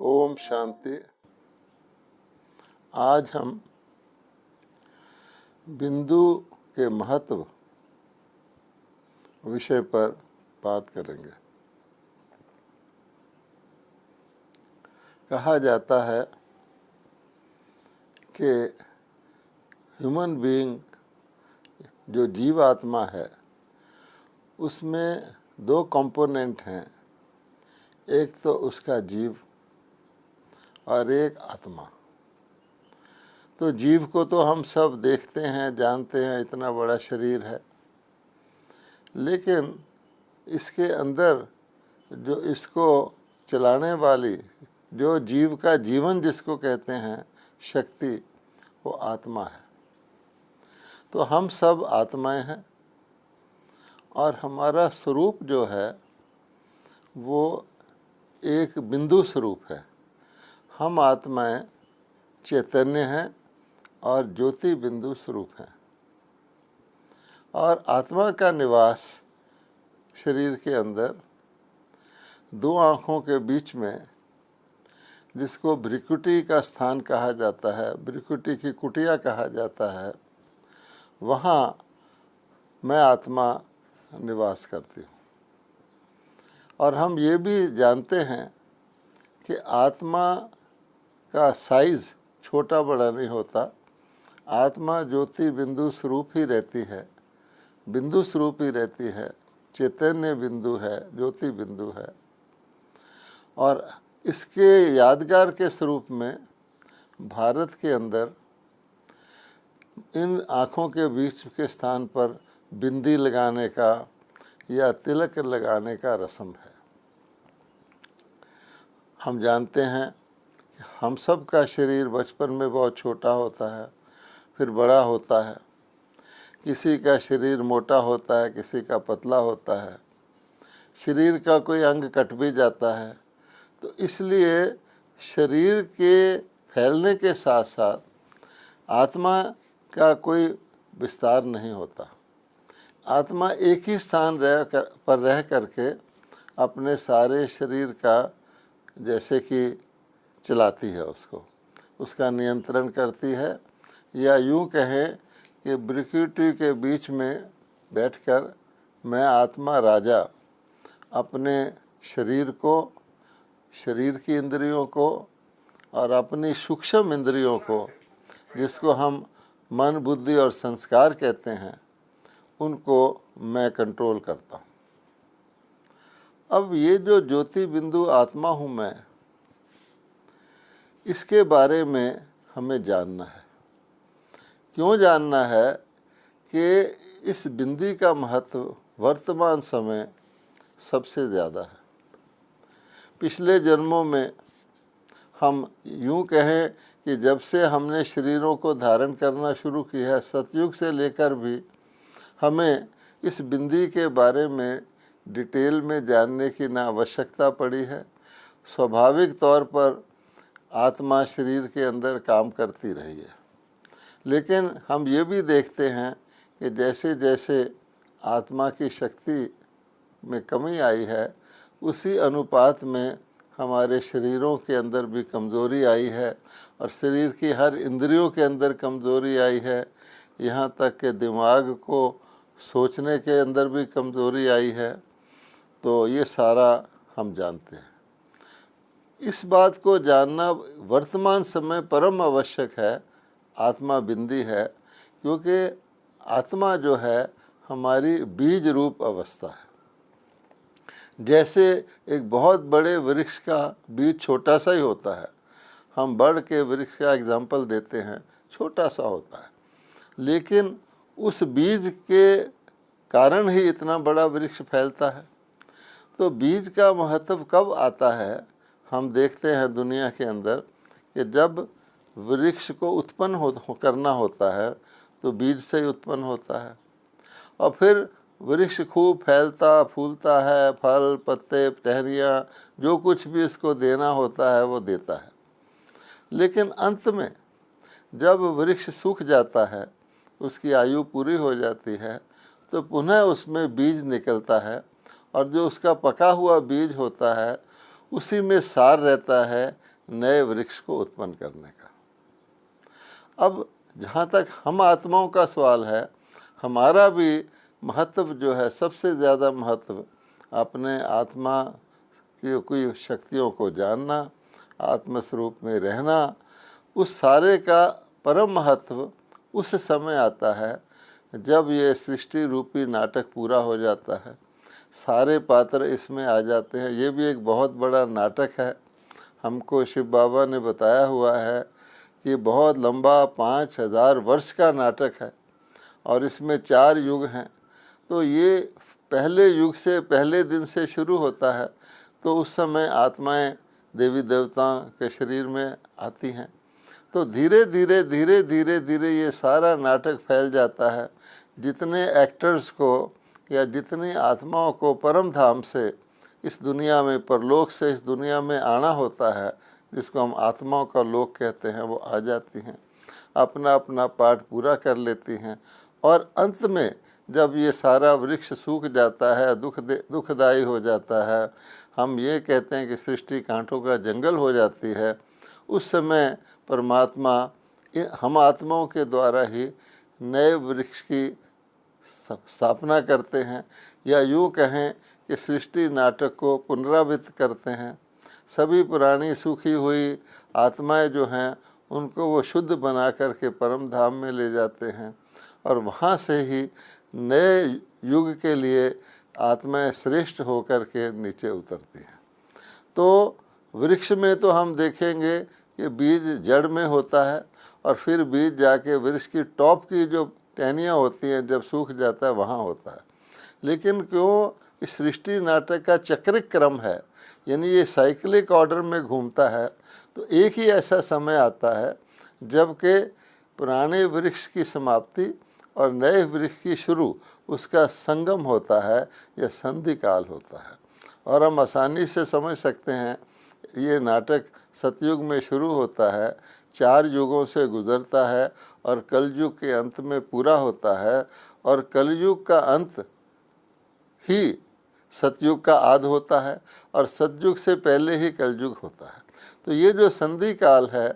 ओम शांति। आज हम बिंदु के महत्व विषय पर बात करेंगे। कहा जाता है कि ह्यूमन बीइंग जो जीवात्मा है उसमें दो कंपोनेंट हैं, एक तो उसका जीव और एक आत्मा। तो जीव को तो हम सब देखते हैं, जानते हैं, इतना बड़ा शरीर है, लेकिन इसके अंदर जो इसको चलाने वाली, जो जीव का जीवन जिसको कहते हैं शक्ति, वो आत्मा है। तो हम सब आत्माएं हैं और हमारा स्वरूप जो है वो एक बिंदु स्वरूप है। हम आत्माएं चैतन्य हैं और ज्योति बिंदु स्वरूप हैं। और आत्मा का निवास शरीर के अंदर दो आँखों के बीच में, जिसको भ्रिकुटी का स्थान कहा जाता है, भ्रिकुटी की कुटिया कहा जाता है, वहाँ मैं आत्मा निवास करती हूँ। और हम ये भी जानते हैं कि आत्मा का साइज़ छोटा बड़ा नहीं होता। आत्मा ज्योति बिंदु स्वरूप ही रहती है, बिंदु स्वरूप ही रहती है, चैतन्य बिंदु है, ज्योति बिंदु है। और इसके यादगार के स्वरूप में भारत के अंदर इन आँखों के बीच के स्थान पर बिंदी लगाने का या तिलक लगाने का रस्म है। हम जानते हैं कि हम सब का शरीर बचपन में बहुत छोटा होता है, फिर बड़ा होता है। किसी का शरीर मोटा होता है, किसी का पतला होता है, शरीर का कोई अंग कट भी जाता है। तो इसलिए शरीर के फैलने के साथ साथ आत्मा का कोई विस्तार नहीं होता। आत्मा एक ही स्थान पर रह करके अपने सारे शरीर का जैसे कि चलाती है, उसका नियंत्रण करती है। या यूँ कहें कि भ्रिकुटी के बीच में बैठकर मैं आत्मा राजा अपने शरीर को, शरीर की इंद्रियों को और अपनी सूक्ष्म इंद्रियों को, जिसको हम मन, बुद्धि और संस्कार कहते हैं, उनको मैं कंट्रोल करता हूँ। अब ये जो ज्योति बिंदु आत्मा हूँ मैं, इसके बारे में हमें जानना है। क्यों जानना है कि इस बिंदी का महत्व वर्तमान समय सबसे ज़्यादा है। पिछले जन्मों में हम यूँ कहें कि जब से हमने शरीरों को धारण करना शुरू किया है, सतयुग से लेकर भी हमें इस बिंदी के बारे में डिटेल में जानने की ना आवश्यकता पड़ी है। स्वाभाविक तौर पर आत्मा शरीर के अंदर काम करती रही है। लेकिन हम ये भी देखते हैं कि जैसे जैसे आत्मा की शक्ति में कमी आई है, उसी अनुपात में हमारे शरीरों के अंदर भी कमज़ोरी आई है और शरीर की हर इंद्रियों के अंदर कमज़ोरी आई है। यहाँ तक कि दिमाग को सोचने के अंदर भी कमज़ोरी आई है। तो ये सारा हम जानते हैं। इस बात को जानना वर्तमान समय परम आवश्यक है। आत्मा बिंदी है, क्योंकि आत्मा जो है हमारी बीज रूप अवस्था है। जैसे एक बहुत बड़े वृक्ष का बीज छोटा सा ही होता है, हम बड़ के वृक्ष का एग्जाम्पल देते हैं, छोटा सा होता है, लेकिन उस बीज के कारण ही इतना बड़ा वृक्ष फैलता है। तो बीज का महत्व कब आता है? हम देखते हैं दुनिया के अंदर कि जब वृक्ष को उत्पन्न करना होता है तो बीज से ही उत्पन्न होता है, और फिर वृक्ष खूब फैलता फूलता है, फल, पत्ते, टहनियाँ, जो कुछ भी इसको देना होता है वो देता है। लेकिन अंत में जब वृक्ष सूख जाता है, उसकी आयु पूरी हो जाती है, तो पुनः उसमें बीज निकलता है, और जो उसका पका हुआ बीज होता है उसी में सार रहता है, नए वृक्ष को उत्पन्न करने का। अब जहाँ तक हम आत्माओं का सवाल है, हमारा भी महत्व जो है, सबसे ज़्यादा महत्व अपने आत्मा की कोई शक्तियों को जानना, आत्मस्वरूप में रहना, उस सारे का परम महत्व उस समय आता है जब ये सृष्टि रूपी नाटक पूरा हो जाता है, सारे पात्र इसमें आ जाते हैं। ये भी एक बहुत बड़ा नाटक है। हमको शिव बाबा ने बताया हुआ है कि बहुत लंबा 5000 वर्ष का नाटक है और इसमें 4 युग हैं। तो ये पहले युग से, पहले दिन से शुरू होता है। तो उस समय आत्माएं देवी देवताओं के शरीर में आती हैं। तो धीरे धीरे धीरे धीरे धीरे ये सारा नाटक फैल जाता है। जितने एक्टर्स को या जितनी आत्माओं को परम धाम से इस दुनिया में, परलोक से इस दुनिया में आना होता है, जिसको हम आत्माओं का लोक कहते हैं, वो आ जाती हैं, अपना अपना पाठ पूरा कर लेती हैं। और अंत में जब ये सारा वृक्ष सूख जाता है, दुखदायी हो जाता है, हम ये कहते हैं कि सृष्टि कांटों का जंगल हो जाती है, उस समय परमात्मा हम आत्माओं के द्वारा ही नए वृक्ष की स्थापना करते हैं, या यूँ कहें कि सृष्टि नाटक को पुनरावृत्त करते हैं। सभी पुरानी सूखी हुई आत्माएं जो हैं, उनको वो शुद्ध बना करके परम धाम में ले जाते हैं और वहाँ से ही नए युग के लिए आत्माएं श्रेष्ठ होकर के नीचे उतरती हैं। तो वृक्ष में तो हम देखेंगे कि बीज जड़ में होता है और फिर बीज जाके वृक्ष की टॉप की जो टहनियाँ होती हैं, जब सूख जाता है वहाँ होता है। लेकिन क्यों इस सृष्टि नाटक का चक्रिक क्रम है, यानी ये साइक्लिक ऑर्डर में घूमता है, तो एक ही ऐसा समय आता है जबकि पुराने वृक्ष की समाप्ति और नए वृक्ष की शुरू, उसका संगम होता है, यह संधि काल होता है। और हम आसानी से समझ सकते हैं, ये नाटक सतयुग में शुरू होता है, 4 युगों से गुजरता है और कलयुग के अंत में पूरा होता है, और कलयुग का अंत ही सतयुग का आदि होता है और सतयुग से पहले ही कलयुग होता है। तो ये जो संधि काल है,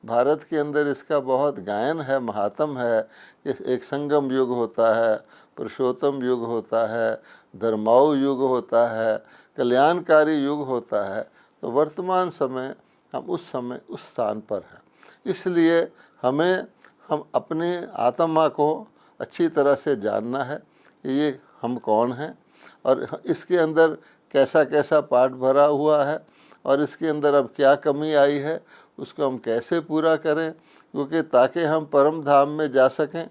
भारत के अंदर इसका बहुत गायन है, महात्म है। एक संगम युग होता है, पुरुषोत्तम युग होता है, धर्माऊ युग होता है, कल्याणकारी युग होता है। तो वर्तमान समय हम उस समय उस स्थान पर हैं। इसलिए हम अपने आत्मा को अच्छी तरह से जानना है कि ये हम कौन हैं और इसके अंदर कैसा कैसा पाठ भरा हुआ है और इसके अंदर अब क्या कमी आई है, उसको हम कैसे पूरा करें, क्योंकि ताकि हम परम धाम में जा सकें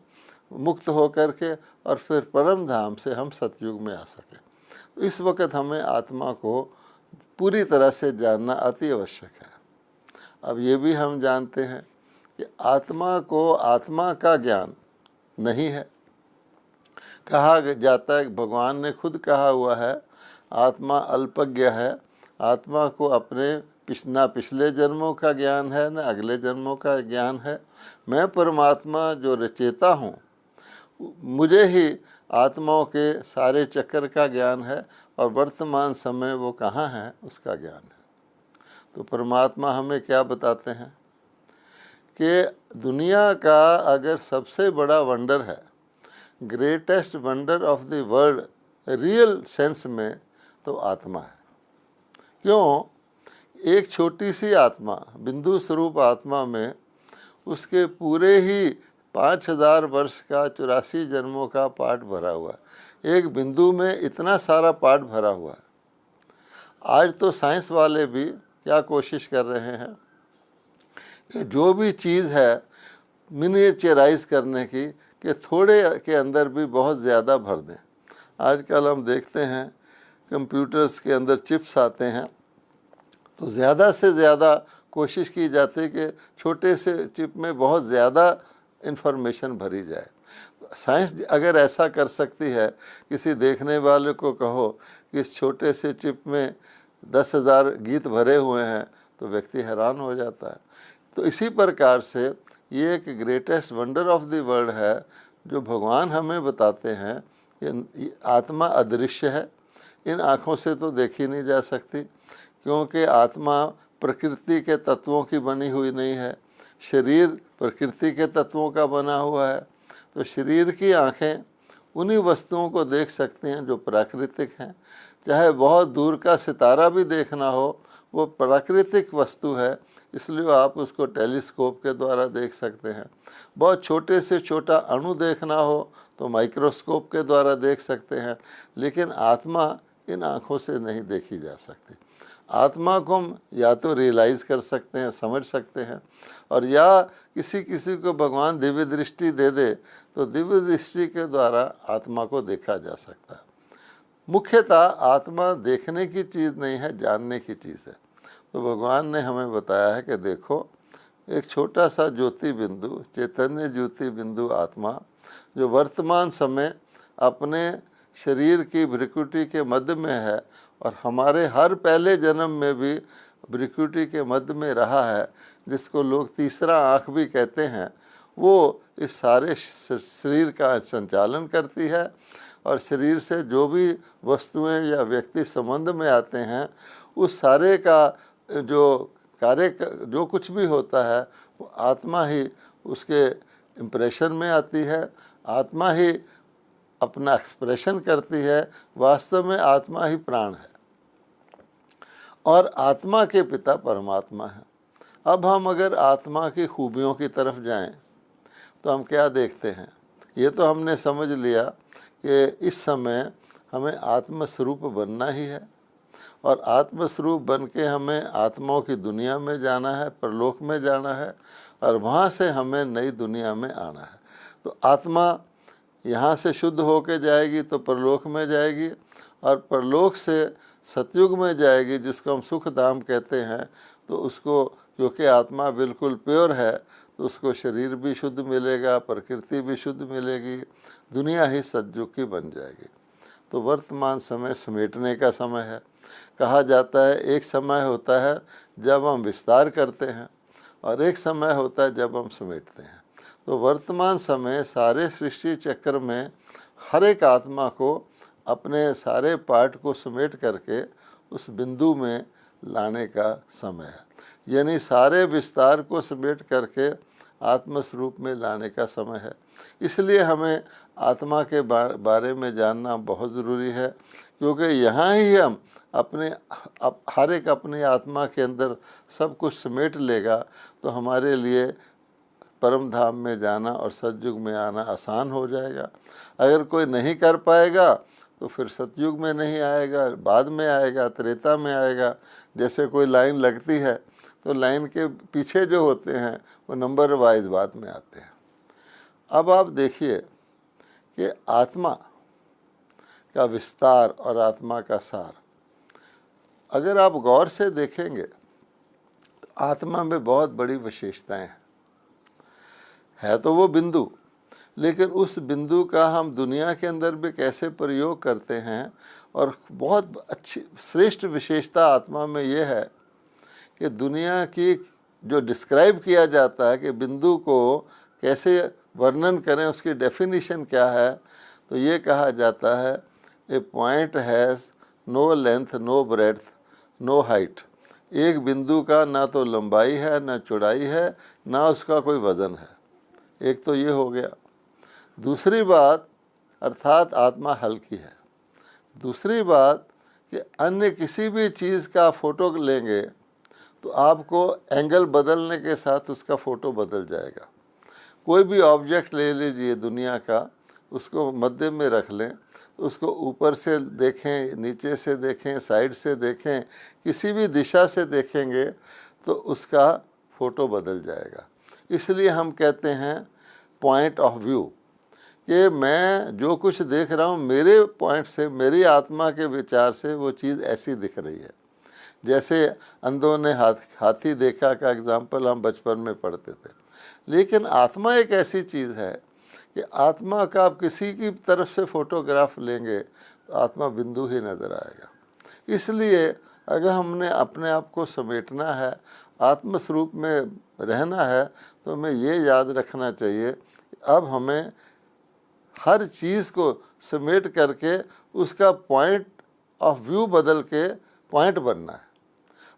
मुक्त होकर के, और फिर परम धाम से हम सतयुग में आ सकें। तो इस वक्त हमें आत्मा को पूरी तरह से जानना अति आवश्यक है। अब ये भी हम जानते हैं कि आत्मा को आत्मा का ज्ञान नहीं है। कहा जाता है, भगवान ने खुद कहा हुआ है, आत्मा अल्पज्ञ है। आत्मा को अपने ना पिछले जन्मों का ज्ञान है, न अगले जन्मों का ज्ञान है। मैं परमात्मा जो रचेता हूँ, मुझे ही आत्माओं के सारे चक्र का ज्ञान है और वर्तमान समय वो कहाँ है उसका ज्ञान है। तो परमात्मा हमें क्या बताते हैं कि दुनिया का अगर सबसे बड़ा वंडर है, greatest wonder of the world real sense में, तो आत्मा है। क्यों? एक छोटी सी आत्मा, बिंदु स्वरूप आत्मा में उसके पूरे ही 5000 वर्ष का 84 जन्मों का पाठ भरा हुआ है। एक बिंदु में इतना सारा पाठ भरा हुआ है। आज तो साइंस वाले भी क्या कोशिश कर रहे हैं कि जो भी चीज़ है मिनिएचराइज करने की, कि थोड़े के अंदर भी बहुत ज़्यादा भर दें। आजकल हम देखते हैं कंप्यूटर्स के अंदर चिप्स आते हैं, तो ज़्यादा से ज़्यादा कोशिश की जाती है कि छोटे से चिप में बहुत ज़्यादा इन्फॉर्मेशन भरी जाए। तो साइंस अगर ऐसा कर सकती है, किसी देखने वाले को कहो कि इस छोटे से चिप में 10,000 गीत भरे हुए हैं, तो व्यक्ति हैरान हो जाता है। तो इसी प्रकार से ये एक greatest wonder of the world है, जो भगवान हमें बताते हैं कि आत्मा अदृश्य है, इन आँखों से तो देखी नहीं जा सकती, क्योंकि आत्मा प्रकृति के तत्वों की बनी हुई नहीं है, शरीर प्रकृति के तत्वों का बना हुआ है। तो शरीर की आँखें उन्हीं वस्तुओं को देख सकती हैं जो प्राकृतिक हैं। चाहे बहुत दूर का सितारा भी देखना हो, वो प्राकृतिक वस्तु है, इसलिए आप उसको टेलीस्कोप के द्वारा देख सकते हैं। बहुत छोटे से छोटा अणु देखना हो तो माइक्रोस्कोप के द्वारा देख सकते हैं, लेकिन आत्मा इन आँखों से नहीं देखी जा सकती। आत्मा को हम या तो रियलाइज़ कर सकते हैं, समझ सकते हैं, और या किसी किसी को भगवान दिव्य दृष्टि दे दे तो दिव्य दृष्टि के द्वारा आत्मा को देखा जा सकता है। मुख्यतः आत्मा देखने की चीज़ नहीं है, जानने की चीज़ है। तो भगवान ने हमें बताया है कि देखो, एक छोटा सा ज्योति बिंदु, चैतन्य ज्योति बिंदु आत्मा, जो वर्तमान समय अपने शरीर की भ्रिकुटी के मध्य में है और हमारे हर पहले जन्म में भी भ्रिकुटी के मध्य में रहा है, जिसको लोग तीसरा आँख भी कहते हैं, वो इस सारे शरीर का संचालन करती है। और शरीर से जो भी वस्तुएं या व्यक्ति संबंध में आते हैं, उस सारे का जो कार्य जो कुछ भी होता है वो आत्मा ही उसके इम्प्रेशन में आती है, आत्मा ही अपना एक्सप्रेशन करती है। वास्तव में आत्मा ही प्राण है और आत्मा के पिता परमात्मा है। अब हम अगर आत्मा की खूबियों की तरफ जाएं तो हम क्या देखते हैं? ये तो हमने समझ लिया कि इस समय हमें आत्मस्वरूप बनना ही है और आत्मस्वरूप बन के हमें आत्माओं की दुनिया में जाना है, परलोक में जाना है, और वहाँ से हमें नई दुनिया में आना है। तो आत्मा यहाँ से शुद्ध होके जाएगी तो परलोक में जाएगी, और परलोक से सतयुग में जाएगी, जिसको हम सुख धाम कहते हैं। तो उसको, क्योंकि आत्मा बिल्कुल प्योर है, तो उसको शरीर भी शुद्ध मिलेगा, प्रकृति भी शुद्ध मिलेगी, दुनिया ही सतयुग की बन जाएगी। तो वर्तमान समय समेटने का समय है। कहा जाता है एक समय होता है जब हम विस्तार करते हैं और एक समय होता है जब हम समेटते हैं। तो वर्तमान समय सारे सृष्टि चक्र में हर एक आत्मा को अपने सारे पार्ट को समेट करके उस बिंदु में लाने का समय है, यानी सारे विस्तार को समेट करके आत्मस्वरूप में लाने का समय है। इसलिए हमें आत्मा के बारे में जानना बहुत ज़रूरी है, क्योंकि यहाँ ही हम अपने हर एक अपनी आत्मा के अंदर सब कुछ समेट लेगा तो हमारे लिए परम धाम में जाना और सतयुग में आना आसान हो जाएगा। अगर कोई नहीं कर पाएगा तो फिर सतयुग में नहीं आएगा, बाद में आएगा, त्रेता में आएगा। जैसे कोई लाइन लगती है तो लाइन के पीछे जो होते हैं वो नंबर वाइज बाद में आते हैं। अब आप देखिए कि आत्मा का विस्तार और आत्मा का सार अगर आप गौर से देखेंगे तो आत्मा में बहुत बड़ी विशेषताएं हैं। है तो वो बिंदु, लेकिन उस बिंदु का हम दुनिया के अंदर भी कैसे प्रयोग करते हैं। और बहुत अच्छी श्रेष्ठ विशेषता आत्मा में ये है कि दुनिया की जो डिस्क्राइब किया जाता है कि बिंदु को कैसे वर्णन करें, उसकी डेफिनेशन क्या है, तो ये कहा जाता है a point has no length, no breadth, no height. एक बिंदु का ना तो लंबाई है, ना चौड़ाई है, ना उसका कोई वज़न है। एक तो ये हो गया। दूसरी बात, अर्थात आत्मा हल्की है। दूसरी बात कि अन्य किसी भी चीज़ का फ़ोटो लेंगे तो आपको एंगल बदलने के साथ उसका फ़ोटो बदल जाएगा। कोई भी ऑब्जेक्ट ले लीजिए दुनिया का, उसको मध्य में रख लें तो उसको ऊपर से देखें, नीचे से देखें, साइड से देखें, किसी भी दिशा से देखेंगे तो उसका फ़ोटो बदल जाएगा। इसलिए हम कहते हैं पॉइंट ऑफ व्यू, कि मैं जो कुछ देख रहा हूँ मेरे पॉइंट से, मेरी आत्मा के विचार से वो चीज़ ऐसी दिख रही है। जैसे अंधों ने हाथी देखा का एग्जाम्पल हम बचपन में पढ़ते थे। लेकिन आत्मा एक ऐसी चीज़ है कि आत्मा का आप किसी की तरफ से फ़ोटोग्राफ लेंगे तो आत्मा बिंदु ही नज़र आएगा। इसलिए अगर हमने अपने आप को समेटना है, आत्मस्वरूप में रहना है, तो हमें ये याद रखना चाहिए अब हमें हर चीज़ को समेट करके उसका पॉइंट ऑफ व्यू बदल के पॉइंट बनना है।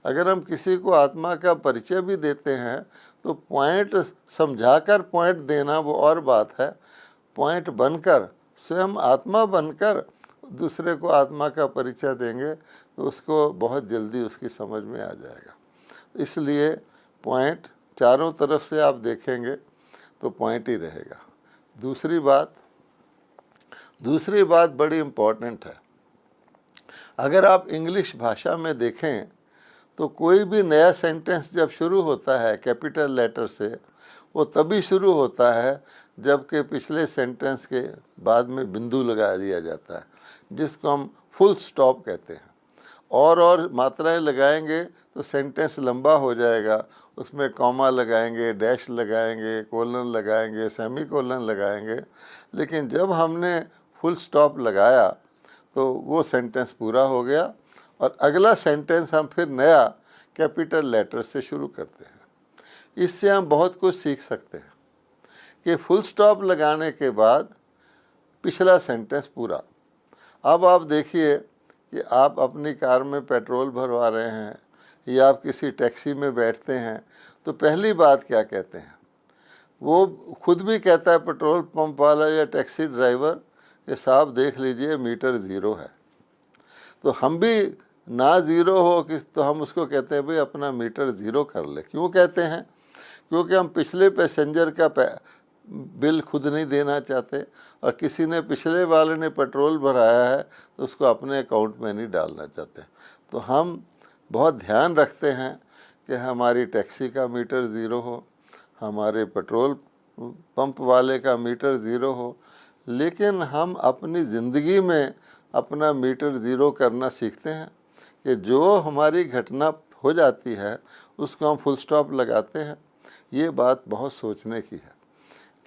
अगर हम किसी को आत्मा का परिचय भी देते हैं तो पॉइंट समझाकर पॉइंट देना वो और बात है, पॉइंट बनकर स्वयं आत्मा बनकर दूसरे को आत्मा का परिचय देंगे तो उसको बहुत जल्दी उसकी समझ में आ जाएगा। इसलिए पॉइंट चारों तरफ से आप देखेंगे तो पॉइंट ही रहेगा। दूसरी बात बड़ी इम्पोर्टेंट है। अगर आप इंग्लिश भाषा में देखें तो कोई भी नया सेंटेंस जब शुरू होता है कैपिटल लेटर से, वो तभी शुरू होता है जबकि पिछले सेंटेंस के बाद में बिंदु लगा दिया जाता है, जिसको हम फुल स्टॉप कहते हैं। और मात्राएं लगाएंगे तो सेंटेंस लंबा हो जाएगा, उसमें कॉमा लगाएंगे, डैश लगाएंगे, कोलन लगाएंगे, सेमी कोलन लगाएंगे। लेकिन जब हमने फुल स्टॉप लगाया तो वो सेंटेंस पूरा हो गया और अगला सेंटेंस हम फिर नया कैपिटल लेटर से शुरू करते हैं। इससे हम बहुत कुछ सीख सकते हैं कि फुल स्टॉप लगाने के बाद पिछला सेंटेंस पूरा। अब आप देखिए कि आप अपनी कार में पेट्रोल भरवा रहे हैं या आप किसी टैक्सी में बैठते हैं तो पहली बात क्या कहते हैं, वो खुद भी कहता है पेट्रोल पंप वाला या टैक्सी ड्राइवर कि साहब देख लीजिए मीटर ज़ीरो है। तो हम भी ना ज़ीरो हो कि तो हम उसको कहते हैं भाई अपना मीटर ज़ीरो कर ले। क्यों कहते हैं? क्योंकि हम पिछले पैसेंजर का बिल खुद नहीं देना चाहते और किसी ने पिछले वाले ने पेट्रोल भराया है तो उसको अपने अकाउंट में नहीं डालना चाहते। तो हम बहुत ध्यान रखते हैं कि हमारी टैक्सी का मीटर ज़ीरो हो, हमारे पेट्रोल पंप वाले का मीटर ज़ीरो हो, लेकिन हम अपनी ज़िंदगी में अपना मीटर ज़ीरो करना सीखते हैं कि जो हमारी घटना हो जाती है उसको हम फुल स्टॉप लगाते हैं। ये बात बहुत सोचने की है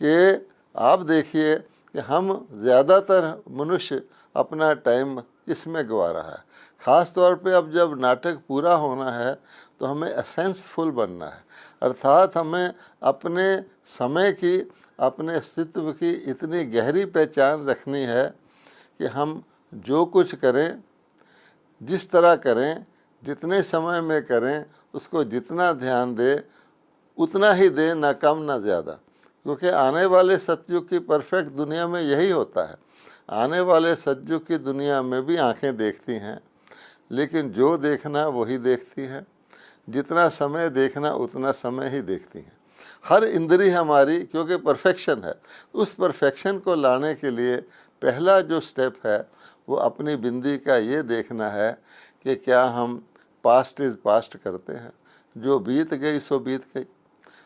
कि आप देखिए कि हम ज़्यादातर मनुष्य अपना टाइम इसमें गंवा रहा है। ख़ास तौर पे अब जब नाटक पूरा होना है तो हमें एसेंसफुल बनना है, अर्थात हमें अपने समय की, अपने अस्तित्व की इतनी गहरी पहचान रखनी है कि हम जो कुछ करें, जिस तरह करें, जितने समय में करें, उसको जितना ध्यान दें उतना ही दें, ना कम ना ज़्यादा। क्योंकि आने वाले सतयुग की परफेक्ट दुनिया में यही होता है। आने वाले सतयुग की दुनिया में भी आंखें देखती हैं, लेकिन जो देखना वही देखती हैं, जितना समय देखना उतना समय ही देखती हैं। हर इंद्री हमारी, क्योंकि परफेक्शन है, उस परफेक्शन को लाने के लिए पहला जो स्टेप है वो अपनी बिंदी का ये देखना है कि क्या हम पास्ट इज़ पास्ट करते हैं, जो बीत गई सो बीत गई।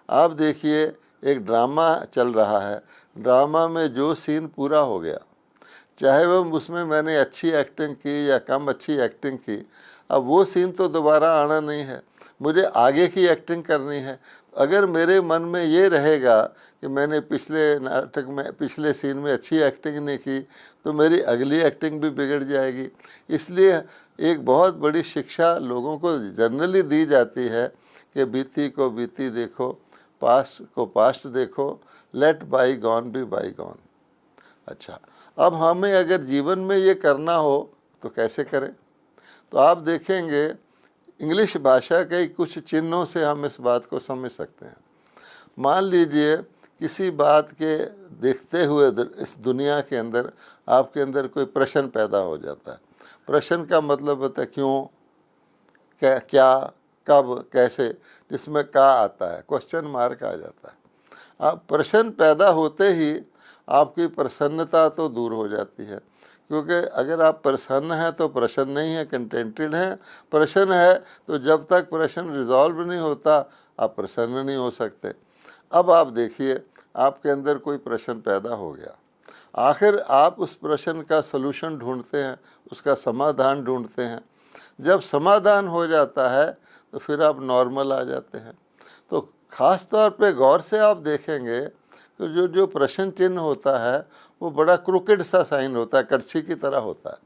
आप देखिए एक ड्रामा चल रहा है, ड्रामा में जो सीन पूरा हो गया, चाहे वो उसमें मैंने अच्छी एक्टिंग की या कम अच्छी एक्टिंग की, अब वो सीन तो दोबारा आना नहीं है, मुझे आगे की एक्टिंग करनी है। अगर मेरे मन में ये रहेगा कि मैंने पिछले नाटक में, पिछले सीन में अच्छी एक्टिंग नहीं की तो मेरी अगली एक्टिंग भी बिगड़ जाएगी। इसलिए एक बहुत बड़ी शिक्षा लोगों को जनरली दी जाती है कि बीती को बीती देखो, पास्ट को पास्ट देखो, let bygone be bygone. अच्छा, अब हमें अगर जीवन में ये करना हो तो कैसे करें? तो आप देखेंगे इंग्लिश भाषा के कुछ चिन्हों से हम इस बात को समझ सकते हैं। मान लीजिए किसी बात के देखते हुए इस दुनिया के अंदर आपके अंदर कोई प्रश्न पैदा हो जाता है। प्रश्न का मतलब होता है क्यों, क्या, कब, कैसे, जिसमें का आता है, क्वेश्चन मार्क आ जाता है। अब प्रश्न पैदा होते ही आपकी प्रसन्नता तो दूर हो जाती है, क्योंकि अगर आप प्रसन्न हैं तो प्रश्न नहीं है, कंटेंटेड हैं। प्रश्न है तो जब तक प्रश्न रिजॉल्व नहीं होता आप प्रसन्न नहीं हो सकते। अब आप देखिए आपके अंदर कोई प्रश्न पैदा हो गया, आखिर आप उस प्रश्न का सलूशन ढूंढते हैं, उसका समाधान ढूंढते हैं। जब समाधान हो जाता है तो फिर आप नॉर्मल आ जाते हैं। तो ख़ास तौर पे गौर से आप देखेंगे कि जो प्रश्न चिन्ह होता है वो बड़ा क्रुकेड सा साइन होता है, कड़छी की तरह होता है,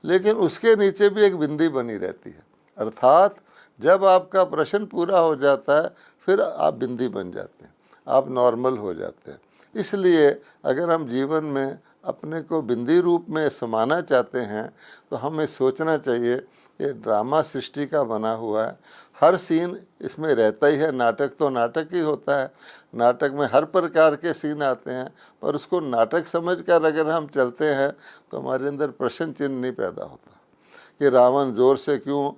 लेकिन उसके नीचे भी एक बिंदी बनी रहती है। अर्थात जब आपका प्रश्न पूरा हो जाता है फिर आप बिंदी बन जाते हैं, आप नॉर्मल हो जाते हैं। इसलिए अगर हम जीवन में अपने को बिंदी रूप में समाना चाहते हैं तो हमें सोचना चाहिए ये ड्रामा सृष्टि का बना हुआ है, हर सीन इसमें रहता ही है। नाटक तो नाटक ही होता है, नाटक में हर प्रकार के सीन आते हैं, पर उसको नाटक समझकर अगर हम चलते हैं तो हमारे अंदर प्रश्न चिन्ह नहीं पैदा होता कि रावण ज़ोर से क्यों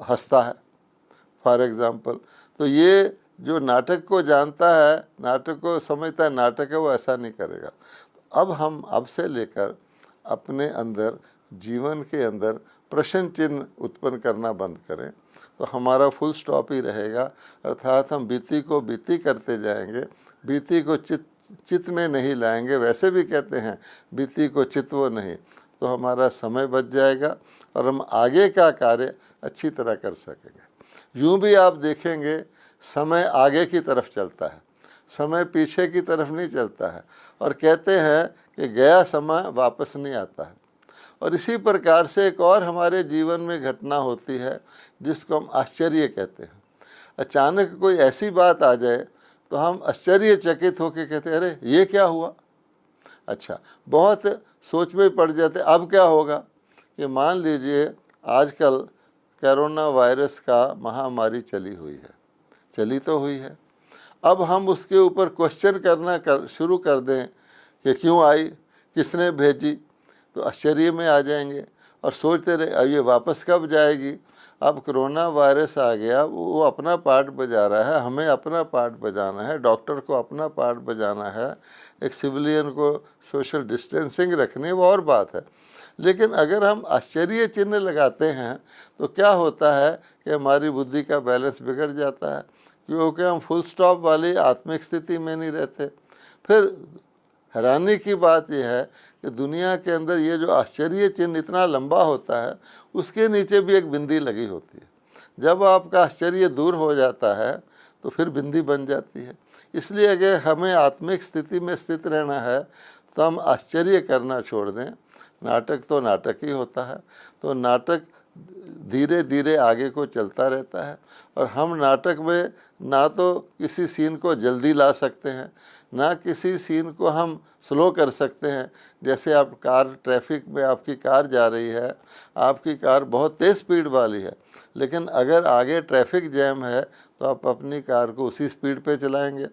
हंसता है फॉर एग्ज़ाम्पल। तो ये जो नाटक को जानता है, नाटक को समझता है नाटक है, वो ऐसा नहीं करेगा। तो अब हम अब से लेकर अपने अंदर जीवन के अंदर प्रश्न चिन्ह उत्पन्न करना बंद करें तो हमारा फुल स्टॉप ही रहेगा। अर्थात हम बीती को बीती करते जाएंगे, बीती को चित्त में नहीं लाएंगे। वैसे भी कहते हैं बीती को चित्व नहीं, तो हमारा समय बच जाएगा और हम आगे का कार्य अच्छी तरह कर सकेंगे। यूँ भी आप देखेंगे समय आगे की तरफ चलता है, समय पीछे की तरफ नहीं चलता है, और कहते हैं कि गया समय वापस नहीं आता है। और इसी प्रकार से एक और हमारे जीवन में घटना होती है जिसको हम आश्चर्य कहते हैं। अचानक कोई ऐसी बात आ जाए तो हम आश्चर्यचकित होकर कहते हैं अरे ये क्या हुआ। अच्छा, बहुत सोच में पड़ जाते अब क्या होगा कि मान लीजिए आजकल कोरोना वायरस का महामारी चली हुई है, चली तो हुई है, अब हम उसके ऊपर क्वेश्चन करना शुरू कर दें कि क्यों आई, किसने भेजी, तो आश्चर्य में आ जाएंगे और सोचते रहे अब ये वापस कब जाएगी। अब कोरोना वायरस आ गया, वो अपना पार्ट बजा रहा है, हमें अपना पार्ट बजाना है, डॉक्टर को अपना पार्ट बजाना है, एक सिविलियन को सोशल डिस्टेंसिंग रखनी है, वो और बात है। लेकिन अगर हम आश्चर्य चिन्ह लगाते हैं तो क्या होता है कि हमारी बुद्धि का बैलेंस बिगड़ जाता है, क्योंकि हम फुल स्टॉप वाली आत्मिक स्थिति में नहीं रहते। फिर हैरानी की बात यह है कि दुनिया के अंदर ये जो आश्चर्य चिन्ह इतना लंबा होता है, उसके नीचे भी एक बिंदी लगी होती है। जब आपका आश्चर्य दूर हो जाता है तो फिर बिंदी बन जाती है। इसलिए अगर हमें आत्मिक स्थिति में स्थित रहना है तो हम आश्चर्य करना छोड़ दें। नाटक तो नाटक ही होता है, तो नाटक धीरे धीरे आगे को चलता रहता है। और हम नाटक में ना तो किसी सीन को जल्दी ला सकते हैं, ना किसी सीन को हम स्लो कर सकते हैं। जैसे आप कार, ट्रैफिक में आपकी कार जा रही है, आपकी कार बहुत तेज़ स्पीड वाली है, लेकिन अगर आगे ट्रैफिक जैम है तो आप अपनी कार को उसी स्पीड पे चलाएंगे।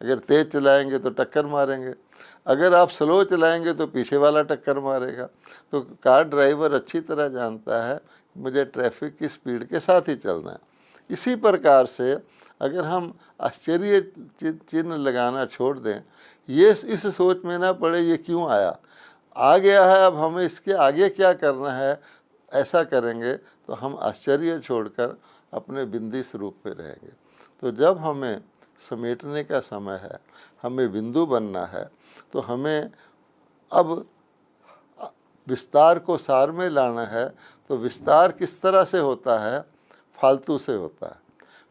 अगर तेज़ चलाएंगे तो टक्कर मारेंगे, अगर आप स्लो चलाएंगे तो पीछे वाला टक्कर मारेगा। तो कार ड्राइवर अच्छी तरह जानता है मुझे ट्रैफिक की स्पीड के साथ ही चलना है। इसी प्रकार से अगर हम आश्चर्य चिन्ह लगाना छोड़ दें, ये इस सोच में ना पड़े ये क्यों आया, आ गया है अब हमें इसके आगे क्या करना है, ऐसा करेंगे तो हम आश्चर्य छोड़कर अपने बिंदी स्वरूप में रहेंगे। तो जब हमें समेटने का समय है, हमें बिंदु बनना है, तो हमें अब विस्तार को सार में लाना है। तो विस्तार किस तरह से होता है, फालतू से होता है,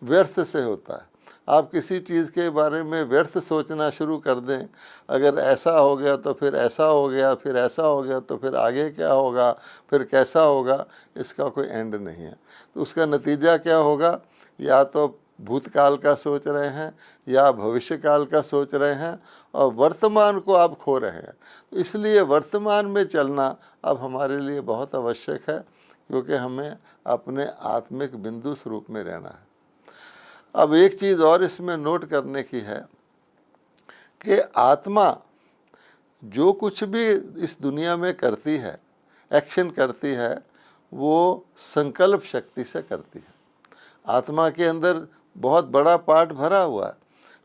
व्यर्थ से होता है। आप किसी चीज़ के बारे में व्यर्थ सोचना शुरू कर दें, अगर ऐसा हो गया तो फिर ऐसा हो गया, फिर ऐसा हो गया तो फिर आगे क्या होगा, फिर कैसा होगा, इसका कोई एंड नहीं है। तो उसका नतीजा क्या होगा, या तो भूतकाल का सोच रहे हैं या भविष्य काल का सोच रहे हैं और वर्तमान को आप खो रहे हैं। तो इसलिए वर्तमान में चलना अब हमारे लिए बहुत आवश्यक है, क्योंकि हमें अपने आत्मिक बिंदु स्वरूप में रहना है। अब एक चीज़ और इसमें नोट करने की है कि आत्मा जो कुछ भी इस दुनिया में करती है, एक्शन करती है, वो संकल्प शक्ति से करती है। आत्मा के अंदर बहुत बड़ा पार्ट भरा हुआ है,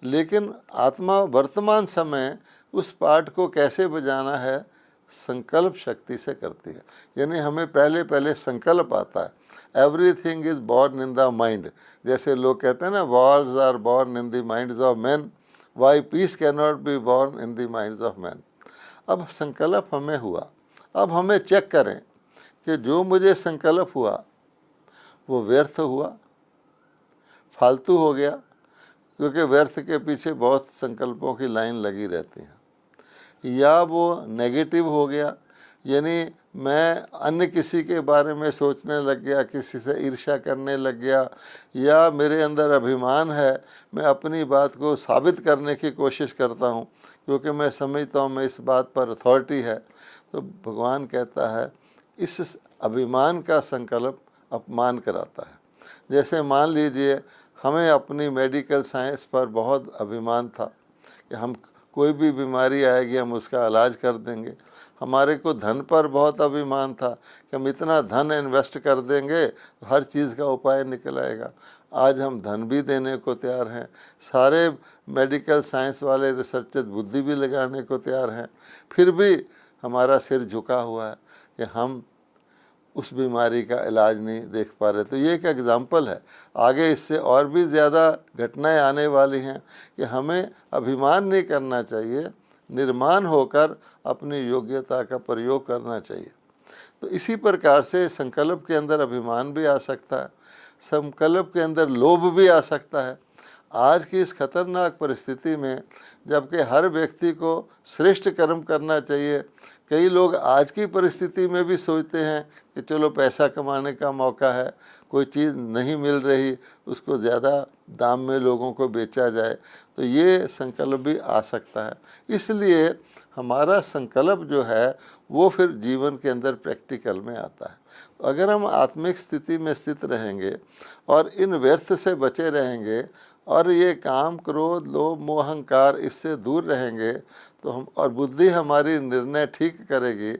लेकिन आत्मा वर्तमान समय उस पार्ट को कैसे बजाना है, संकल्प शक्ति से करती है। यानी हमें पहले पहले संकल्प आता है। Everything is born in the mind. जैसे लोग कहते हैं ना, wars are born in the minds of man, why peace can not be born in the minds of man. अब संकल्प हमें हुआ, अब हमें चेक करें कि जो मुझे संकल्प हुआ वो व्यर्थ हुआ, फालतू हो गया, क्योंकि व्यर्थ के पीछे बहुत संकल्पों की लाइन लगी रहती है, या वो नेगेटिव हो गया, यानी मैं अन्य किसी के बारे में सोचने लग गया, किसी से ईर्ष्या करने लग गया, या मेरे अंदर अभिमान है, मैं अपनी बात को साबित करने की कोशिश करता हूँ क्योंकि मैं समझता हूँ मैं इस बात पर अथॉरिटी है। तो भगवान कहता है इस अभिमान का संकल्प अपमान कराता है। जैसे मान लीजिए हमें अपनी मेडिकल साइंस पर बहुत अभिमान था कि हम कोई भी बीमारी आएगी हम उसका इलाज कर देंगे। हमारे को धन पर बहुत अभिमान था कि हम इतना धन इन्वेस्ट कर देंगे तो हर चीज़ का उपाय निकल आएगा। आज हम धन भी देने को तैयार हैं, सारे मेडिकल साइंस वाले रिसर्चर्स बुद्धि भी लगाने को तैयार हैं, फिर भी हमारा सिर झुका हुआ है कि हम उस बीमारी का इलाज नहीं देख पा रहे। तो ये एक एग्ज़ाम्पल है। आगे इससे और भी ज़्यादा घटनाएं आने वाली हैं कि हमें अभिमान नहीं करना चाहिए, निर्माण होकर अपनी योग्यता का प्रयोग करना चाहिए। तो इसी प्रकार से संकल्प के अंदर अभिमान भी आ सकता है, संकल्प के अंदर लोभ भी आ सकता है। आज की इस खतरनाक परिस्थिति में जबकि हर व्यक्ति को श्रेष्ठ कर्म करना चाहिए, कई लोग आज की परिस्थिति में भी सोचते हैं कि चलो पैसा कमाने का मौका है, कोई चीज़ नहीं मिल रही उसको ज़्यादा दाम में लोगों को बेचा जाए, तो ये संकल्प भी आ सकता है। इसलिए हमारा संकल्प जो है वो फिर जीवन के अंदर प्रैक्टिकल में आता है। तो अगर हम आत्मिक स्थिति में स्थित रहेंगे और इन व्यर्थ से बचे रहेंगे और ये काम क्रोध लोभ मोह अहंकार इससे दूर रहेंगे तो हम और बुद्धि हमारी निर्णय ठीक करेगी,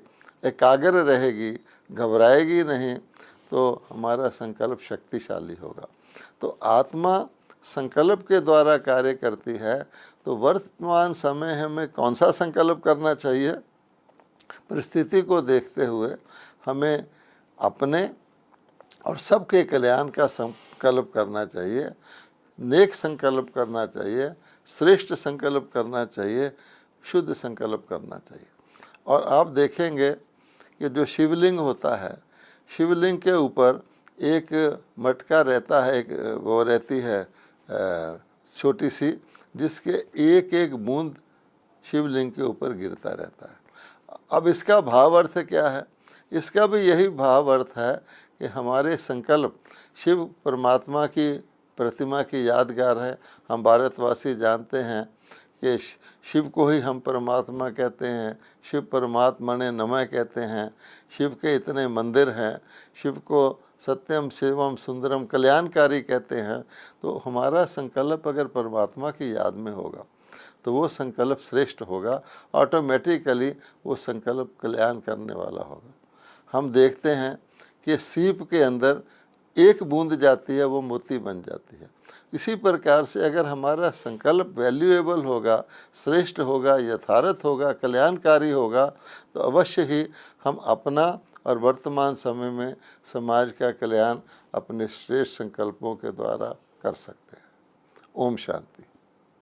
एकाग्र रहेगी, घबराएगी नहीं, तो हमारा संकल्प शक्तिशाली होगा। तो आत्मा संकल्प के द्वारा कार्य करती है। तो वर्तमान समय हमें कौन सा संकल्प करना चाहिए? परिस्थिति को देखते हुए हमें अपने और सबके कल्याण का संकल्प करना चाहिए, नेक संकल्प करना चाहिए, श्रेष्ठ संकल्प करना चाहिए, शुद्ध संकल्प करना चाहिए। और आप देखेंगे कि जो शिवलिंग होता है, शिवलिंग के ऊपर एक मटका रहता है, एक वो रहती है छोटी सी, जिसके एक एक बूंद शिवलिंग के ऊपर गिरता रहता है। अब इसका भाव अर्थ क्या है? इसका भी यही भाव अर्थ है कि हमारे संकल्प शिव परमात्मा की प्रतिमा की यादगार है। हम भारतवासी जानते हैं कि शिव को ही हम परमात्मा कहते हैं, शिव परमात्मा ने नमः कहते हैं, शिव के इतने मंदिर हैं, शिव को सत्यम शिवम सुंदरम कल्याणकारी कहते हैं। तो हमारा संकल्प अगर परमात्मा की याद में होगा तो वो संकल्प श्रेष्ठ होगा, ऑटोमेटिकली वो संकल्प कल्याण करने वाला होगा। हम देखते हैं कि सीप के अंदर एक बूंद जाती है वो मोती बन जाती है। इसी प्रकार से अगर हमारा संकल्प वैल्यूएबल होगा, श्रेष्ठ होगा, यथार्थ होगा, कल्याणकारी होगा, तो अवश्य ही हम अपना और वर्तमान समय में समाज का कल्याण अपने श्रेष्ठ संकल्पों के द्वारा कर सकते हैं। ओम शांति।